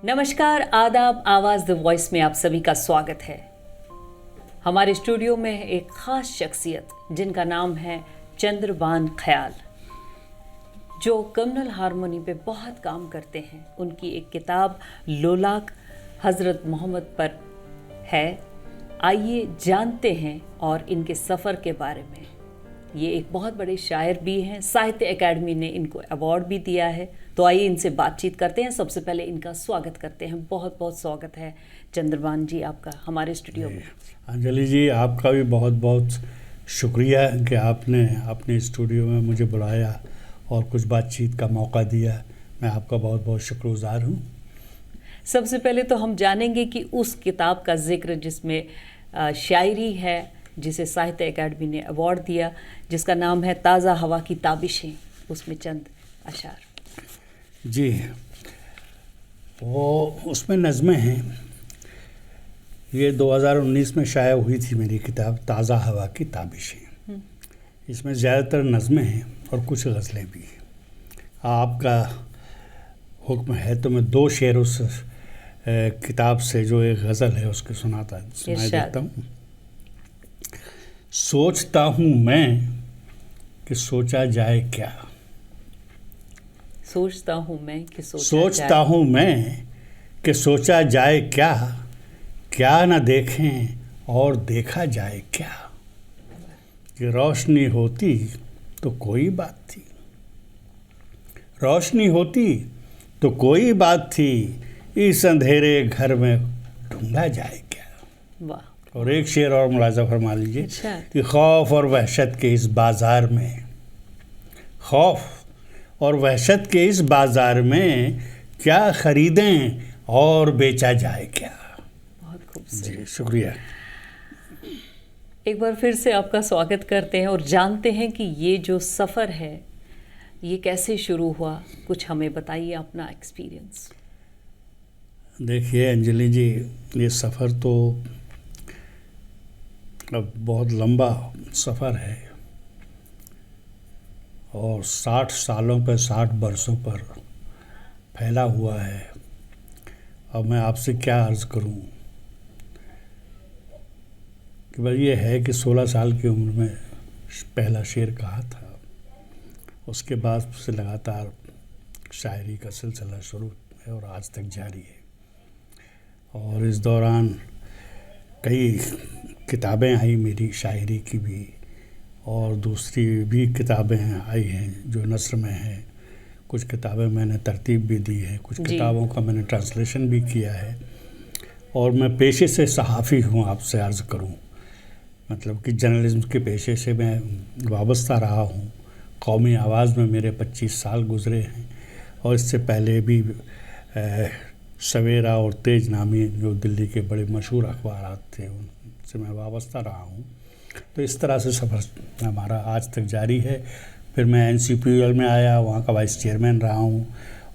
नमस्कार, आदाब। आवाज़ द वॉइस में आप सभी का स्वागत है। हमारे स्टूडियो में है एक ख़ास शख्सियत जिनका नाम है चंद्रबान ख्याल, जो कम्युनल हारमोनी पे बहुत काम करते हैं। उनकी एक किताब लोलाक हज़रत मोहम्मद पर है। आइए जानते हैं और इनके सफ़र के बारे में। ये एक बहुत बड़े शायर भी हैं, साहित्य अकेडमी ने इनको अवार्ड भी दिया है। तो आइए इनसे बातचीत करते हैं। सबसे पहले इनका स्वागत करते हैं। बहुत बहुत स्वागत है चंद्रबान जी आपका हमारे स्टूडियो में। अंजलि जी, आपका भी बहुत बहुत शुक्रिया कि आपने अपने स्टूडियो में मुझे बुलाया और कुछ बातचीत का मौका दिया। मैं आपका बहुत बहुत शुक्रगुजार हूँ। सबसे पहले तो हम जानेंगे कि उस किताब का जिक्र जिसमें शायरी है, जिसे साहित्य अकेडमी ने अवार्ड दिया, जिसका नाम है ताज़ा हवा की ताबिशें, उसमें चंद अशार। जी, वो उसमें नज़में हैं। ये 2019 में शाया हुई थी मेरी किताब ताज़ा हवा की ताबिशें। इसमें ज़्यादातर नज़में हैं और कुछ गज़लें भी हैं। आपका हुक्म है तो मैं दो शेर उस किताब से, जो एक गज़ल है, उसके सुनाई देता हूँ। सोचता हूँ मैं कि सोचा जाए क्या, सोचता हूँ मैं कि सोचता हूँ मैं कि सोचा जाए क्या, क्या न देखें और देखा जाए क्या। कि रोशनी होती तो कोई बात थी, रोशनी होती तो कोई बात थी, इस अंधेरे घर में ढूंढा जाए क्या। वाह। और एक शेर और मुलाज़ा फरमा लीजिए। अच्छा। कि खौफ और वहशत के इस बाज़ार में, खौफ और वहशत के इस बाज़ार में, क्या ख़रीदें और बेचा जाए क्या। बहुत खूबसूरत जी, शुक्रिया। एक बार फिर से आपका स्वागत करते हैं और जानते हैं कि ये जो सफ़र है ये कैसे शुरू हुआ। कुछ हमें बताइए अपना एक्सपीरियंस। देखिए अंजलि जी, ये सफ़र तो अब बहुत लंबा सफ़र है और 60 सालों पर, 60 बरसों पर फैला हुआ है। अब मैं आपसे क्या अर्ज़ करूं कि भाई ये है कि 16 साल की उम्र में पहला शेर कहा था। उसके बाद से लगातार शायरी का सिलसिला शुरू है और आज तक जारी है। और इस दौरान कई किताबें आई मेरी शायरी की भी, और दूसरी भी किताबें आई हैं जो नस्र में हैं। कुछ किताबें मैंने तरतीब भी दी है, कुछ किताबों का मैंने ट्रांसलेशन भी किया है। और मैं पेशे से सहाफ़ी हूँ, आपसे अर्ज़ करूँ, मतलब कि जर्नलिज्म के पेशे से मैं वाबस्ता रहा हूँ। कौमी आवाज़ में मेरे 25 साल गुज़रे हैं और इससे पहले भी सवेरा और तेज नामी जो दिल्ली के बड़े मशहूर अखबारात थे उनसे मैं वाबस्ता रहा हूँ। तो इस तरह से सफ़र हमारा आज तक जारी है। फिर मैं NCPUL में आया, वहाँ का वाइस चेयरमैन रहा हूँ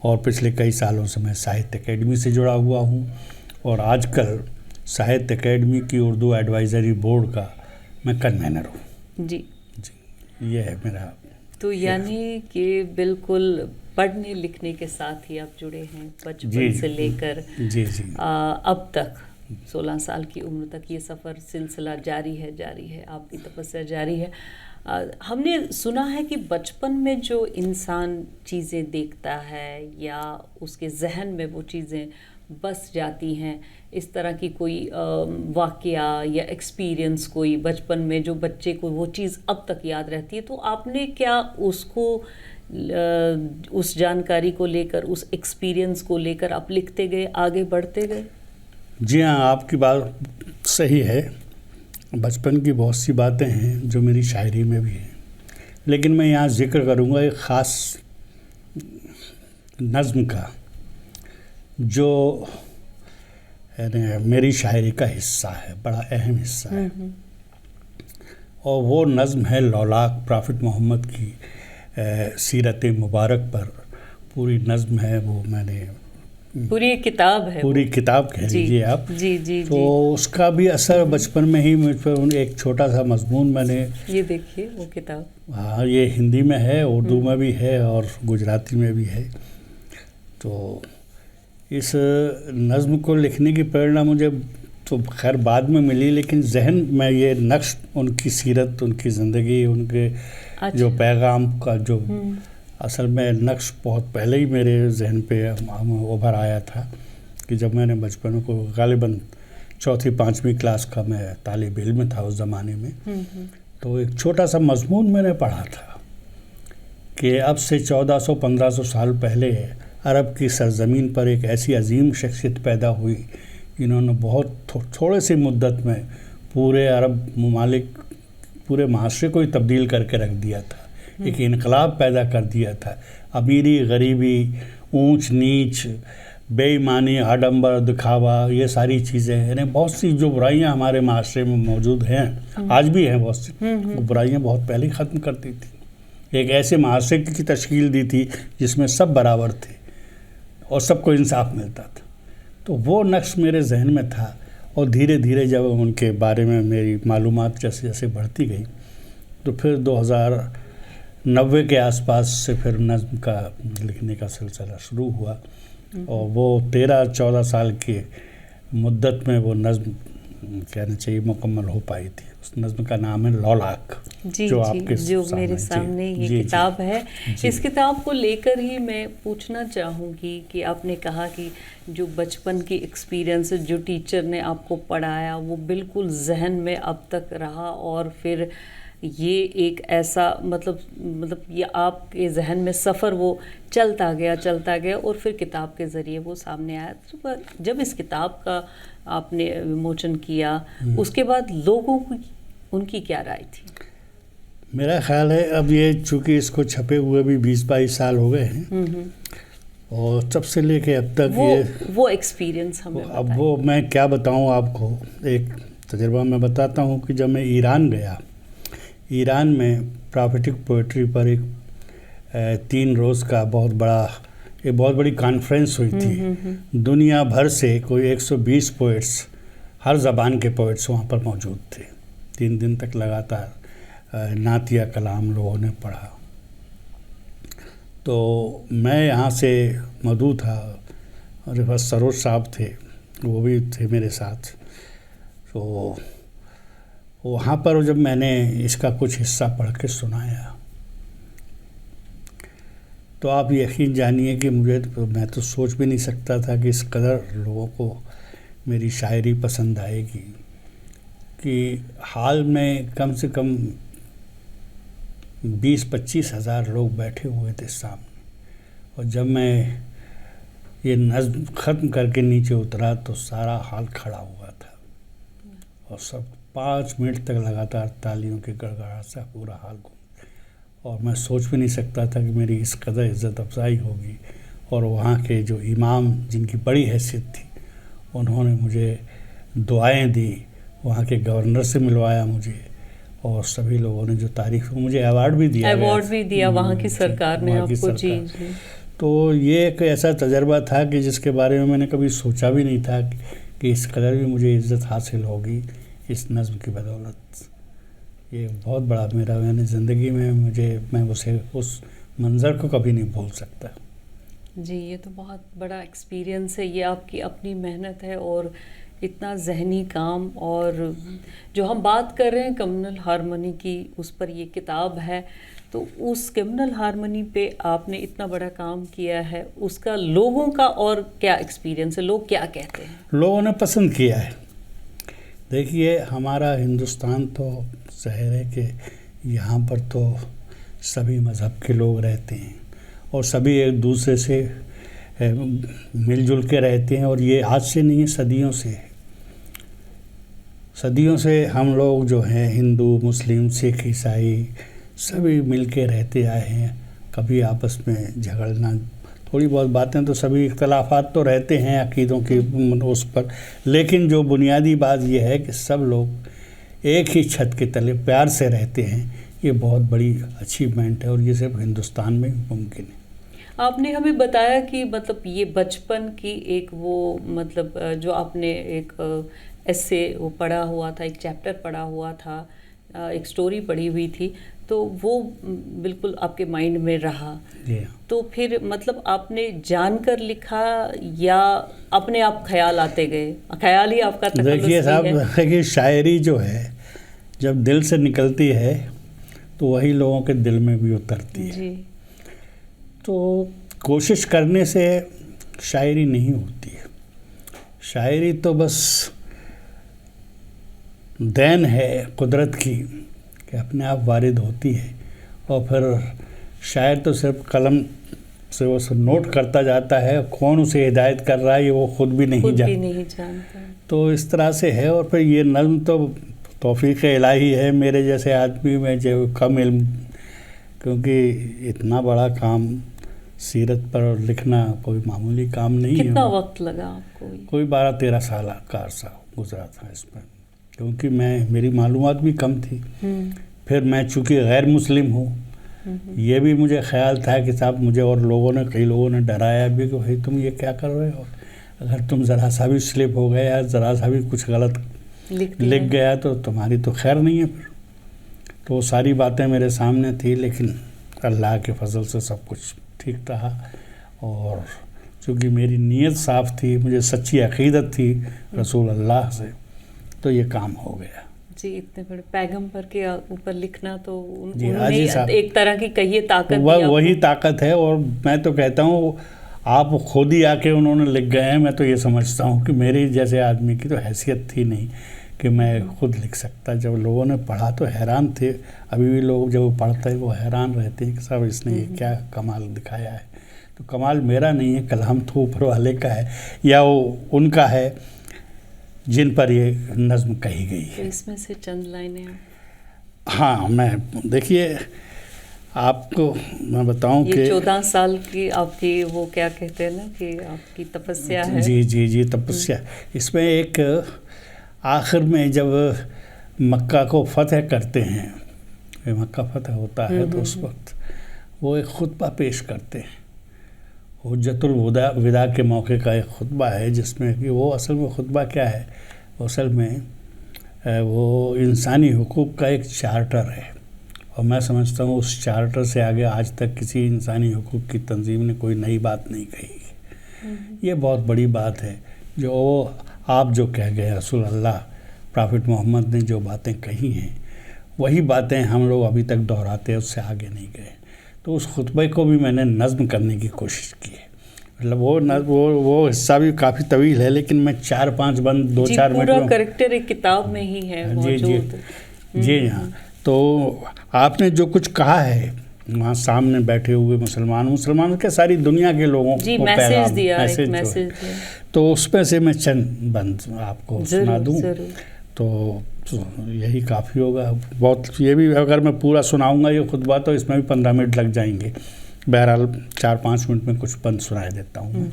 और पिछले कई सालों से मैं साहित्य अकेडमी से जुड़ा हुआ हूँ और आजकल साहित्य अकेडमी की उर्दू एडवाइज़री बोर्ड का मैं कन्वेनर हूँ। जी जी, ये है मेरा। तो यानी कि बिल्कुल पढ़ने लिखने के साथ ही आप जुड़े हैं बचपन से लेकर जी अब तक 16 साल की उम्र तक ये सफ़र सिलसिला जारी है। आपकी तपस्या जारी है। हमने सुना है कि बचपन में जो इंसान चीज़ें देखता है या उसके जहन में वो चीज़ें बस जाती हैं, इस तरह की कोई वाक़या या एक्सपीरियंस कोई बचपन में जो बच्चे को वो चीज़ अब तक याद रहती है, तो आपने क्या उसको उस जानकारी को लेकर, उस एक्सपीरियंस को लेकर आप लिखते गए, आगे बढ़ते गए? जी हाँ, आपकी बात सही है। बचपन की बहुत सी बातें हैं जो मेरी शायरी में भी हैं, लेकिन मैं यहाँ ज़िक्र करूँगा एक ख़ास नज़्म का जो मेरी शायरी का हिस्सा है, बड़ा अहम हिस्सा है। और वो नज़्म है लोलाक, प्रॉफिट मोहम्मद की सीरत मुबारक पर पूरी नज़्म है। वो मैंने पूरी किताब है, पूरी किताब कह लीजिए आप। जी। तो उसका भी असर बचपन में ही मुझ पर, एक छोटा सा मजमून मैंने, ये देखिए वो किताब। हाँ, ये हिंदी में है, उर्दू में भी है और गुजराती में भी है। तो इस नज़्म को लिखने की प्रेरणा मुझे तो खैर बाद में मिली, लेकिन जहन में ये नक्श, उनकी सीरत, उनकी ज़िंदगी, उनके जो पैगाम का जो असल में नक्श बहुत पहले ही मेरे जहन पे उभर आया था कि जब मैंने बचपन को गालिबन 4वीं-5वीं क्लास का मैं तालिब इल्म था उस ज़माने में, तो एक छोटा सा मजमून मैंने पढ़ा था कि अब से 1400-1500 साल पहले अरब की सरजमीन पर एक ऐसी अजीम शख्सियत पैदा हुई जिन्होंने बहुत थोड़े सी मुद्दत में पूरे अरब ममालिक, पूरे माशरे को ही तब्दील करके रख दिया था, एक इनकलाब पैदा कर दिया था। अमीरी, गरीबी, ऊंच नीच, बेईमानी, आडंबर, दिखावा, ये सारी चीज़ें, यानी बहुत सी जो बुराइयां हमारे माशरे में मौजूद हैं, आज भी हैं बहुत सी, वो बुराइयां बहुत पहले ही ख़त्म करती थी। एक ऐसे माशरे की तश्कील दी थी जिसमें सब बराबर थे और सबको इंसाफ मिलता था। तो वो नक्श मेरे जहन में था और धीरे धीरे जब उनके बारे में मेरी मालूमात जैसे जैसे बढ़ती गई तो फिर 2090 के आसपास से फिर नज़्म का लिखने का सिलसिला शुरू हुआ और वो 13-14 साल की मुद्दत में वो नज़्म कहना चाहिए मुकम्मल हो पाई थी। उस नज़्म का नाम है लौलाक, जो मेरे सामने ये किताब है। इस किताब को लेकर ही मैं पूछना चाहूँगी कि आपने कहा कि जो बचपन की एक्सपीरियंस, जो टीचर ने आपको पढ़ाया वो बिल्कुल जहन में अब तक रहा और फिर ये एक ऐसा मतलब ये आपके जहन में सफ़र वो चलता गया और फिर किताब के ज़रिए वो सामने आया। तो जब इस किताब का आपने विमोचन किया उसके बाद लोगों की उनकी क्या राय थी? मेरा ख्याल है अब ये चूँकि इसको छपे हुए भी 20-22 साल हो गए हैं और तब से लेके अब तक वो एक्सपीरियंस हमें अब वो मैं क्या बताऊँ आपको। एक तजुर्बा मैं बताता हूँ कि जब मैं ईरान गया, ईरान में प्रॉफिटिक पोइट्री पर एक 3 रोज़ का बहुत बड़ी कॉन्फ्रेंस हुई थी। दुनिया भर से कोई 120 पोइट्स, हर ज़बान के पोइट्स वहाँ पर मौजूद थे। 3 दिन तक लगातार नातिया कलाम लोगों ने पढ़ा। तो मैं यहाँ से मधु था और बस सरोज साहब थे, वो भी थे मेरे साथ। तो वहाँ पर जब मैंने इसका कुछ हिस्सा पढ़ के सुनाया तो आप यकीन जानिए कि मैं तो सोच भी नहीं सकता था कि इस कदर लोगों को मेरी शायरी पसंद आएगी कि हाल में कम से कम 20-25 हज़ार लोग बैठे हुए थे सामने। और जब मैं ये नज़्म ख़त्म करके नीचे उतरा तो सारा हाल खड़ा हुआ था और सब 5 मिनट तक लगातार तालियों के गड़गड़ाहट से पूरा हाल घूम, और मैं सोच भी नहीं सकता था कि मेरी इस कदर इज़्ज़त अफजाई होगी। और वहाँ के जो इमाम जिनकी बड़ी हैसियत थी उन्होंने मुझे दुआएं दी, वहाँ के गवर्नर से मिलवाया मुझे और सभी लोगों ने जो तारीफ, मुझे अवार्ड भी दिया वहाँ की सरकार ने आपको। जी। तो ये एक ऐसा तजर्बा था कि जिसके बारे में मैंने कभी सोचा भी नहीं था कि इस कदर भी मुझे इज़्ज़त हासिल होगी इस नज़्म की बदौलत। ये बहुत बड़ा मैंने ज़िंदगी में मैं उस मंज़र को कभी नहीं भूल सकता। जी, ये तो बहुत बड़ा एक्सपीरियंस है, ये आपकी अपनी मेहनत है और इतना ज़हनी काम। और जो हम बात कर रहे हैं कम्युनल हारमोनी की, उस पर ये किताब है, तो उस कम्युनल हारमोनी पे आपने इतना बड़ा काम किया है, उसका लोगों का और क्या एक्सपीरियंस है, लोग क्या कहते हैं? लोगों ने पसंद किया है। देखिए, हमारा हिंदुस्तान तो ज़ाहिर है कि यहाँ पर तो सभी मज़हब के लोग रहते हैं और सभी एक दूसरे से मिलजुल के रहते हैं। और ये आज से नहीं है, सदियों से हम लोग जो हैं हिंदू, मुस्लिम, सिख, ईसाई सभी मिल के रहते आए हैं। कभी आपस में झगड़ना, थोड़ी बहुत बातें तो सभी इख्तलाफात तो रहते हैं अकीदों की उस पर, लेकिन जो बुनियादी बात यह है कि सब लोग एक ही छत के तले प्यार से रहते हैं। ये बहुत बड़ी अचीवमेंट है और ये सिर्फ हिंदुस्तान में मुमकिन है। आपने हमें बताया कि मतलब ये बचपन की एक वो मतलब जो आपने एक ऐसे वो पढ़ा हुआ था, एक चैप्टर पढ़ा हुआ था, एक स्टोरी पढ़ी हुई थी, تو وہ بالکل آپ کے مائنڈ میں رہا. جی. تو پھر مطلب آپ نے جان کر لکھا یا اپنے آپ خیال آتے گئے؟ خیال ہی آپ کا تخلص بھی ہے؟ دیکھیے صاحب کہ شاعری جو ہے جب دل سے نکلتی ہے تو وہی لوگوں کے دل میں بھی اترتی ہے. جی. تو کوشش کرنے سے شاعری نہیں ہوتی ہے. شاعری تو بس دین ہے قدرت کی کہ اپنے آپ وارد ہوتی ہے، اور پھر شاعر تو صرف قلم سے وہ نوٹ کرتا جاتا ہے، کون اسے ہدایت کر رہا ہے یہ وہ خود بھی نہیں جانتا. تو اس طرح سے ہے. اور پھر یہ نظم تو توفیق الہی ہے. میرے جیسے آدمی میں جو کم علم، کیونکہ اتنا بڑا کام سیرت پر لکھنا کوئی معمولی کام نہیں ہے. کتنا وقت لگا آپ کو؟ کوئی 12-13 سال کا عرصہ گزرا تھا اس میں، کیونکہ میری معلومات بھی کم تھی. پھر میں چونکہ غیر مسلم ہوں، یہ بھی مجھے خیال تھا کہ صاحب مجھے اور کئی لوگوں نے ڈرایا بھی کہ بھائی تم یہ کیا کر رہے ہو، اگر تم ذرا سا بھی سلپ ہو گیا، ذرا سا بھی کچھ غلط لکھ گیا تو تمہاری تو خیر نہیں ہے. پھر تو وہ ساری باتیں میرے سامنے تھی، لیکن اللہ کے فضل سے سب کچھ ٹھیک رہا. اور چونکہ میری نیت صاف تھی، مجھے سچی عقیدت تھی رسول اللہ سے، تو یہ کام ہو گیا. جی. اتنے بڑے پیغمبر کے اوپر لکھنا تو ایک طرح کی کہیے طاقت، وہی طاقت ہے. اور میں تو کہتا ہوں آپ خود ہی آ کے انہوں نے لکھ گئے ہیں. میں تو یہ سمجھتا ہوں کہ میری جیسے آدمی کی تو حیثیت تھی نہیں کہ میں خود لکھ سکتا. جب لوگوں نے پڑھا تو حیران تھے. ابھی بھی لوگ جب وہ پڑھتے ہیں وہ حیران رہتے ہیں کہ صاحب اس نے یہ کیا کمال دکھایا ہے. تو کمال میرا نہیں ہے، کلام تو اوپر والے کا ہے یا وہ ان کا ہے جن پر یہ نظم کہی گئی ہے. اس میں سے چند لائنیں. ہاں میں دیکھیے آپ کو میں بتاؤں کہ 14 سال کی آپ کی وہ کیا کہتے ہیں نا کہ آپ کی تپسیا ہے. جی تپسیا. اس میں ایک آخر میں جب مکہ کو فتح کرتے ہیں، مکہ فتح ہوتا ہے تو اس وقت وہ ایک خطبہ پیش کرتے ہیں. حجت الوداع کے موقع کا ایک خطبہ ہے جس میں کہ وہ اصل میں خطبہ کیا ہے، اصل میں وہ انسانی حقوق کا ایک چارٹر ہے. اور میں سمجھتا ہوں اس چارٹر سے آگے آج تک کسی انسانی حقوق کی تنظیم نے کوئی نئی بات نہیں کہی. یہ بہت بڑی بات ہے. جو آپ جو کہہ گئے رسول اللہ پرافٹ محمد نے جو باتیں کہی ہیں وہی باتیں ہم لوگ ابھی تک دہراتے ہیں، اس سے آگے نہیں گئے. تو اس خطبے کو بھی میں نے نظم کرنے کی کوشش کی ہے. مطلب وہ حصہ بھی کافی طویل ہے، لیکن میں 4-5 بند 2-4 منٹ پورا کریکٹر ایک کتاب میں ہی ہے موجود. جی ہاں. تو آپ نے جو کچھ کہا ہے وہاں سامنے بیٹھے ہوئے مسلمانوں کے ساری دنیا کے لوگوں کو میسج دیا. تو اس میں سے میں چند بند آپ کو سنا دوں تو یہی کافی ہوگا. بہت یہ بھی اگر میں پورا سناؤں گا یہ خطبہ تو اس میں بھی 15 منٹ لگ جائیں گے. بہرحال 4-5 منٹ میں کچھ بند سنا دیتا ہوں.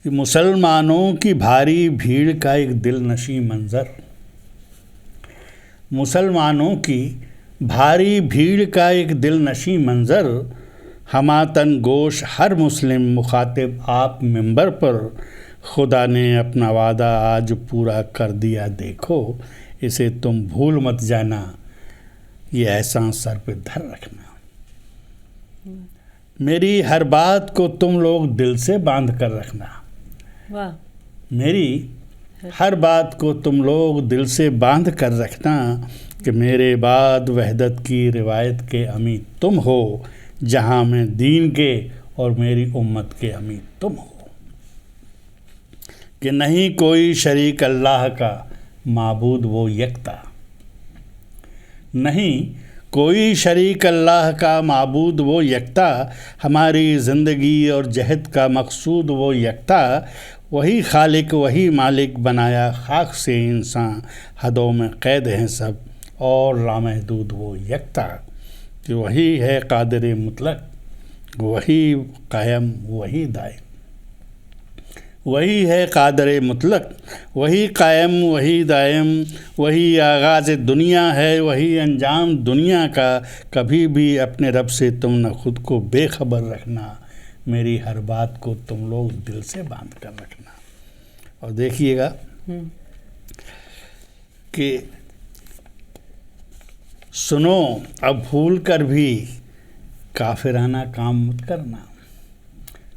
مسلمانوں کی بھاری بھیڑ کا ایک دل نشیں منظر، مسلمانوں کی بھاری بھیڑ کا ایک دل نشیں منظر، ہماتن گوش ہر مسلم مخاطب آپ منبر پر، خدا نے اپنا وعدہ آج پورا کر دیا دیکھو، اسے تم بھول مت جانا، یہ احسان سر پہ دھر رکھنا. میری ہر بات کو تم لوگ دل سے باندھ کر رکھنا. میری ہر بات کو تم لوگ دل سے باندھ کر رکھنا، کہ میرے بعد وحدت کی روایت کے امید تم ہو، جہاں میں دین کے اور میری امت کے امید تم ہو. کہ نہیں کوئی شریک اللہ کا معبود وہ یکتا، نہیں کوئی شریک اللہ کا معبود وہ یکتا، ہماری زندگی اور جہد کا مقصود وہ یکتا، وہی خالق وہی مالک بنایا خاک سے انسان، حدوں میں قید ہیں سب اور لامحدود وہ یکتا. کہ وہی ہے قادر مطلق وہی قائم وہی دائم، وہی ہے قادر مطلق وہی قائم وہی دائم، وہی آغاز دنیا ہے وہی انجام دنیا کا، کبھی بھی اپنے رب سے تم نہ خود کو بے خبر رکھنا، میری ہر بات کو تم لوگ دل سے باندھ کر رکھنا. اور دیکھیے گا کہ सुनो अब भूल कर भी काफिराना काम मत करना।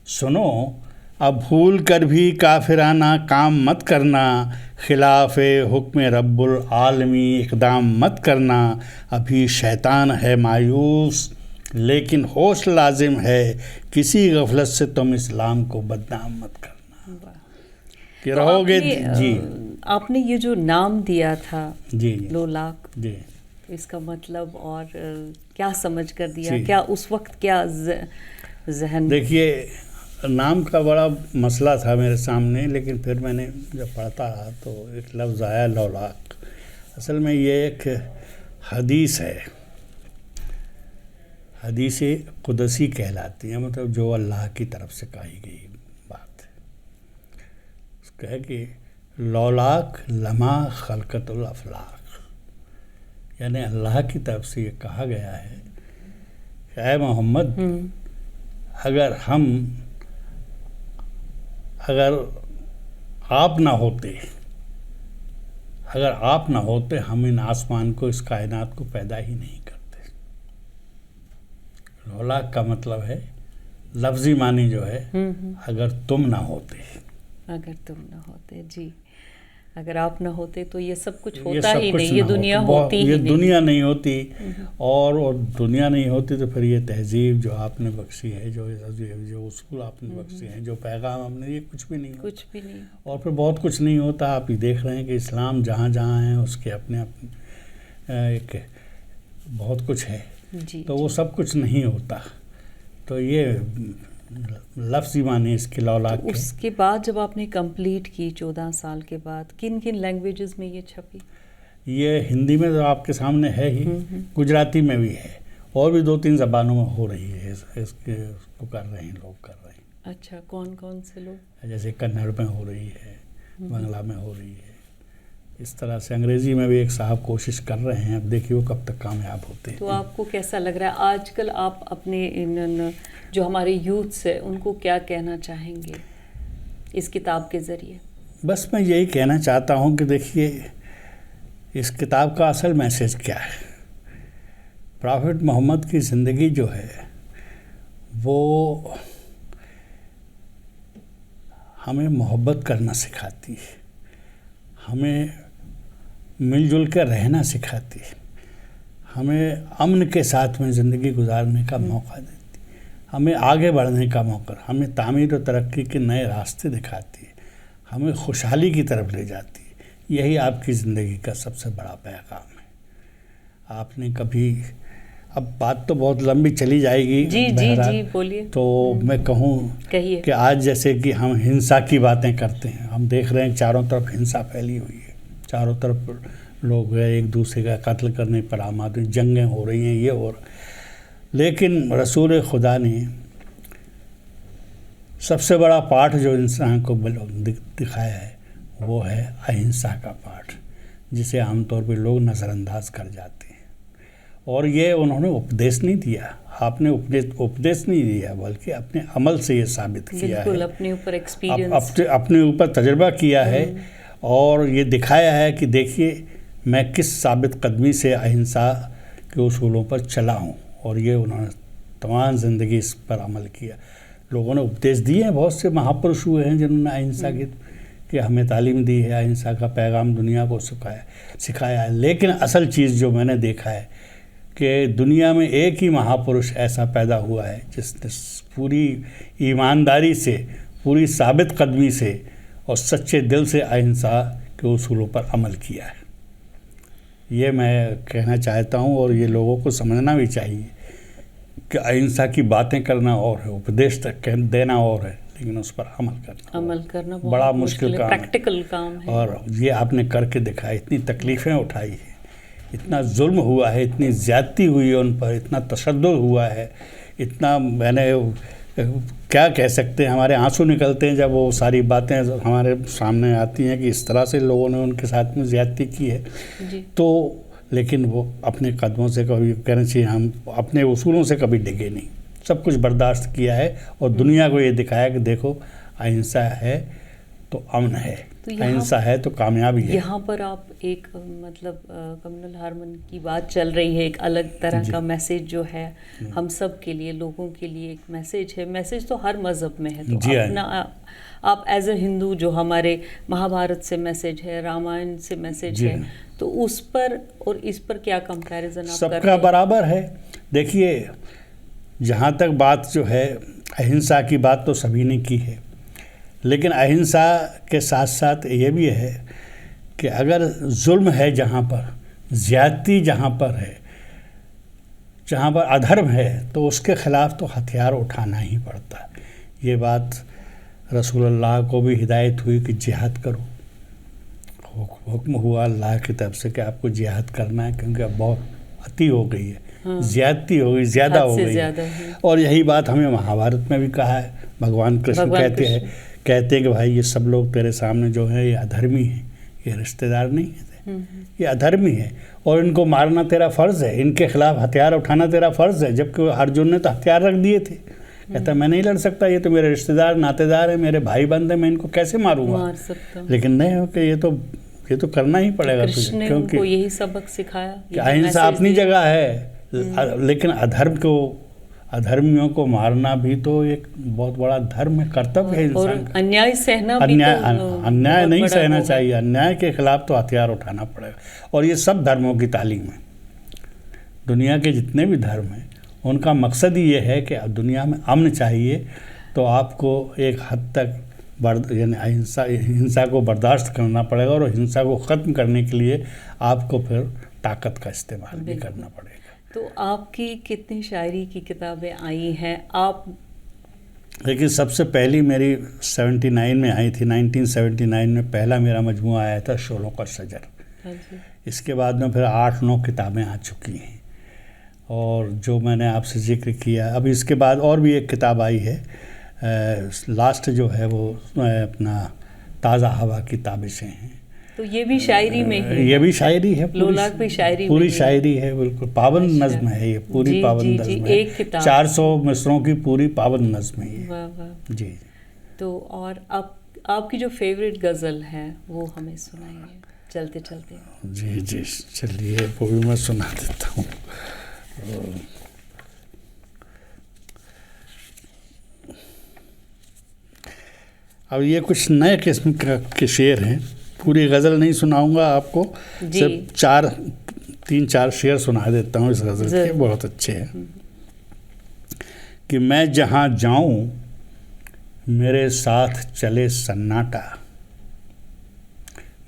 सुनो अब भूल कर भी काफिराना काम मत करना, खिलाफ हुक्म रब्बुल आलमी इक़दाम मत करना। अभी शैतान है मायूस लेकिन होश लाजिम है, किसी गफलत से तुम इस्लाम को बदनाम मत करना। कि तो रहोगे जी। आपने ये जो नाम दिया था जी लोलाक, जी तो इसका मतलब और क्या समझ कर दिया, जी। क्या उस वक्त क्या जहन? देखिए, नाम का बड़ा मसला था मेरे सामने, लेकिन फिर मैंने जब पढ़ता रहा तो एक लफ्ज़ आया लौलाक। असल में ये एक हदीस है, हदीस कुदसी कहलाती है, मतलब जो अल्लाह की तरफ से कही गई बात है। उसका है कि लौलाक लमा खलकतुल अफलाक, यानी अल्लाह की तरफ से ये कहा गया है कि ऐ मोहम्मद, अगर आप ना होते हम इन आसमान को, इस कायनात को पैदा ही नहीं करते। लौलाक का मतलब है लफ्ज़ी मानी जो है, अगर तुम ना होते। अगर तुम ना होते, जी, अगर आप ना होते तो ये सब कुछ ये होता सब ही कुछ नहीं, ना ये होता, दुनिया होती ही ये नहीं। दुनिया नहीं होती। और दुनिया नहीं होती तो फिर ये तहजीब जो आपने बख्शी है, जो उसूल आपने बख्शे हैं, जो पैगाम हमने, ये कुछ भी नहीं होता। कुछ भी नहीं। और फिर बहुत कुछ नहीं होता। आप ही देख रहे हैं कि इस्लाम जहाँ जहाँ है उसके अपने एक बहुत कुछ है, जी, तो वो सब कुछ नहीं होता। तो ये लफ्ज़ माने इसके लौलाक के। उसके बाद जब आपने कंप्लीट की 14 साल के बाद, किन किन लैंग्वेजेस में ये छपी? ये हिंदी में तो आपके सामने है ही, गुजराती में भी है, और भी 2-3 ज़बानों में हो रही है। इसके उसको कर रहे हैं, लोग कर रहे हैं। अच्छा, कौन कौन से लोग? जैसे कन्नड़ में हो रही है, बांग्ला में हो रही है, इस तरह से अंग्रेज़ी में भी एक साहब कोशिश कर रहे हैं। अब देखिए वो कब तक कामयाब होते हैं। तो आपको कैसा लग रहा है आजकल, आप अपने इन जो हमारे यूथ्स है उनको क्या कहना चाहेंगे इस किताब के ज़रिए? बस मैं यही कहना चाहता हूँ कि देखिए, इस किताब का असल मैसेज क्या है। प्रॉफेट मोहम्मद की ज़िंदगी जो है वो हमें मोहब्बत करना सिखाती है, हमें मिलजुल कर रहना सिखाती है, हमें अमन के साथ में ज़िंदगी गुजारने का मौका देती है, हमें आगे बढ़ने का मौका, हमें तामीर और तरक्की के नए रास्ते दिखाती है, हमें खुशहाली की तरफ ले जाती है। यही आपकी ज़िंदगी का सबसे बड़ा पैगाम है। आपने कभी, अब बात तो बहुत लंबी चली जाएगी, जी जी जी, बोलिए। तो मैं कहूँ कि आज जैसे कि हम हिंसा की बातें करते हैं, हम देख रहे हैं चारों तरफ हिंसा फैली हुई है, चारों तरफ लोग एक दूसरे का कत्ल करने पर आमादी, जंगें हो रही हैं, ये हो रहा। लेकिन रसूल खुदा ने सबसे बड़ा पाठ जो इंसान को दिखाया है वो है अहिंसा का पाठ, जिसे आमतौर पर लोग नज़रअंदाज कर जाते हैं। और ये उन्होंने उपदेश नहीं दिया, आपने उपदेश नहीं दिया, बल्कि अपने अमल से ये साबित किया है, अपने ऊपर एक्सपीरियंस, अपने ऊपर तजर्बा किया है, और ये दिखाया है कि देखिए मैं किस साबित कदमी से अहिंसा के उसूलों पर चला हूँ। और ये उन्होंने तमाम ज़िंदगी इस पर अमल किया। लोगों ने उपदेश दिए हैं, बहुत से महापुरुष हुए हैं जिन्होंने अहिंसा की हमें तालीम दी है, अहिंसा का पैगाम दुनिया को सिखाया है। लेकिन असल चीज़ जो मैंने देखा है कि दुनिया में एक ही महापुरुष ऐसा पैदा हुआ है जिसने पूरी ईमानदारी से, पूरी साबित कदमी से और सच्चे दिल से अहिंसा के उसूलों पर अमल किया है। ये मैं कहना चाहता हूँ, और ये लोगों को समझना भी चाहिए कि अहिंसा की बातें करना और है, उपदेश तक देना और है, लेकिन उस पर अमल करना बड़ा मुश्किल काम, प्रैक्टिकल काम है। और ये आपने करके दिखाया। इतनी तकलीफ़ें उठाई है, इतना जुल्म हुआ है, इतनी ज़्यादती हुई है उन पर, इतना तशद्दुद हुआ है, इतना, मैंने क्या कह सकते हैं, हमारे आंसू निकलते हैं जब वो सारी बातें हमारे सामने आती हैं कि इस तरह से लोगों ने उनके साथ में ज़्यादती की है जी। तो लेकिन वो अपने कदमों से कभी, कहना चाहिए हम अपने उसूलों से कभी डिगे नहीं, सब कुछ बर्दाश्त किया है और दुनिया को ये दिखाया कि देखो अहिंसा है तो अमन है, तो यहाँ- अहिंसा है तो कामयाबी है। यहाँ पर आप एक मतलब कम्युनल हार्मनी की बात चल रही है, एक अलग तरह का मैसेज जो है हम सब के लिए, लोगों के लिए एक मैसेज है। मैसेज तो हर मज़हब में है, तो जी हाँ। अपना आप एज ए हिंदू जो हमारे महाभारत से मैसेज है, रामायण से मैसेज जी है, हाँ। तो उस पर और इस पर क्या कंपैरिजन आप कर सबका रहे हैं? बराबर है। देखिए, जहाँ तक बात जो है अहिंसा की बात तो सभी ने की है, लेकिन अहिंसा के साथ साथ ये भी है कि अगर जुल्म है, जहाँ पर ज़्यादती जहाँ पर है, जहाँ पर अधर्म है, तो उसके ख़िलाफ़ तो हथियार उठाना ही पड़ता है। ये बात रसूलुल्लाह को भी हिदायत हुई कि जिहाद करो, हुक्म हुआ अल्लाह की तरफ से कि आपको जिहाद करना है, क्योंकि अब बहुत अति हो गई है, ज़्यादती हो गई, ज़्यादा हो गई है। और यही बात हमें महाभारत में भी कहा है। भगवान कृष्ण कहते हैं कि भाई ये सब लोग तेरे सामने जो है ये अधर्मी हैं, ये रिश्तेदार नहीं है, ये अधर्मी है, और इनको मारना तेरा फ़र्ज़ है, इनके खिलाफ हथियार उठाना तेरा फ़र्ज़ है। जबकि अर्जुन ने तो हथियार रख दिए थे, कहता मैं नहीं लड़ सकता, ये तो मेरे रिश्तेदार नातेदार हैं, मेरे भाई बंद हैं, मैं इनको कैसे मारूंगा। लेकिन नहीं हो कि ये तो करना ही पड़ेगा तुझे, क्योंकि यही सबक सिखाया कि अहिंसा अपनी जगह है, लेकिन अधर्मियों को मारना भी तो एक बहुत बड़ा धर्म है, कर्तव्य है इंसान का। अन्याय सहना अन्याय नहीं सहना चाहिए, अन्याय के खिलाफ तो हथियार उठाना पड़ेगा। और ये सब धर्मों की तालीम है। दुनिया के जितने भी धर्म हैं उनका मकसद ही ये है कि दुनिया में अमन चाहिए, तो आपको एक हद तक यानी हिंसा को बर्दाश्त करना पड़ेगा, और हिंसा को ख़त्म करने के लिए आपको फिर ताकत का इस्तेमाल भी करना पड़ेगा। तो आपकी कितनी शायरी की किताबें आई हैं आप? लेकिन सबसे पहली मेरी 79 में आई थी, 1979 में पहला मेरा मजमूआ आया था शोलों का शजर। इसके बाद में फिर 8-9 किताबें आ चुकी हैं, और जो मैंने आपसे जिक्र किया, अभी इसके बाद और भी एक किताब आई है, लास्ट जो है वो अपना ताज़ा हवा की ताबिशें हैं। तो ये भी शायरी में ही? ये भी शायरी है, लोलाक भी शायरी, पूरी शायरी है, बिल्कुल पावन नज़्म है ये, पूरी पावन नज़्म है। एक किताब 400 मिसरों की पूरी पावन नज़्म है ये। वाह वाह। जी। तो और आपकी जो फेवरेट गज़ल है वो हमें सुनाइए चलते चलते। जी जी, चलिए वो भी मैं सुना देता हूँ। अब ये कुछ नए किस्म के शेर हैं, पूरी गज़ल नहीं सुनाऊंगा आपको, सिर्फ 3-4 शेर सुना देता हूँ इस गज़ल के, बहुत अच्छे हैं। कि मैं जहाँ जाऊँ मेरे साथ चले सन्नाटा,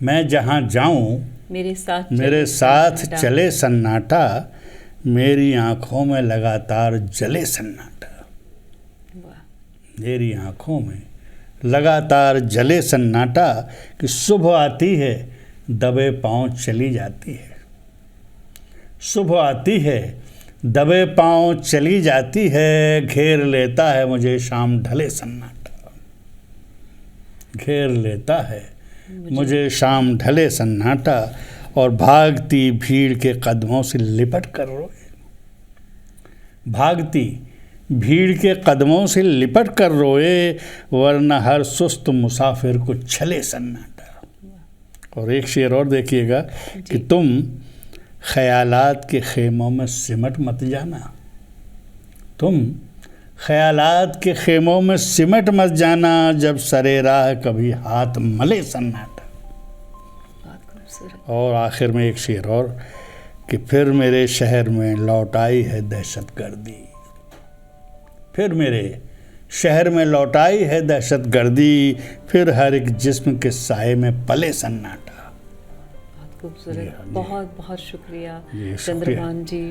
मैं जहाँ जाऊँ मेरे साथ चले सन्नाटा, मेरी आँखों में लगातार जले सन्नाटा, मेरी आँखों में लगातार जले सन्नाटा, कि सुबह आती है दबे पाँव चली जाती है, सुबह आती है दबे पाँव चली जाती है, घेर लेता है मुझे शाम ढले सन्नाटा, घेर लेता है मुझे शाम ढले सन्नाटा, और भागती भीड़ के कदमों से लिपट कर रोए, भागती भीड़ के कदमों से लिपट कर रोए, वरना हर सुस्त मुसाफिर को छले सन्नाटा। और एक शेर और देखिएगा कि तुम ख़यालात के खेमों में सिमट मत जाना, तुम ख़यालात के खेमों में सिमट मत जाना, जब सरे राह कभी हाथ मले सन्नाटा। और आखिर में एक शेर और कि फिर मेरे शहर में लौट आई है दहशत गर्दी, फिर मेरे शहर में लौट आई है दहशत गर्दी, फिर हर एक जिस्म के साए में पले सन्नाटा। बहुत खूबसूरत, बहुत बहुत शुक्रिया चंद्रभान जी।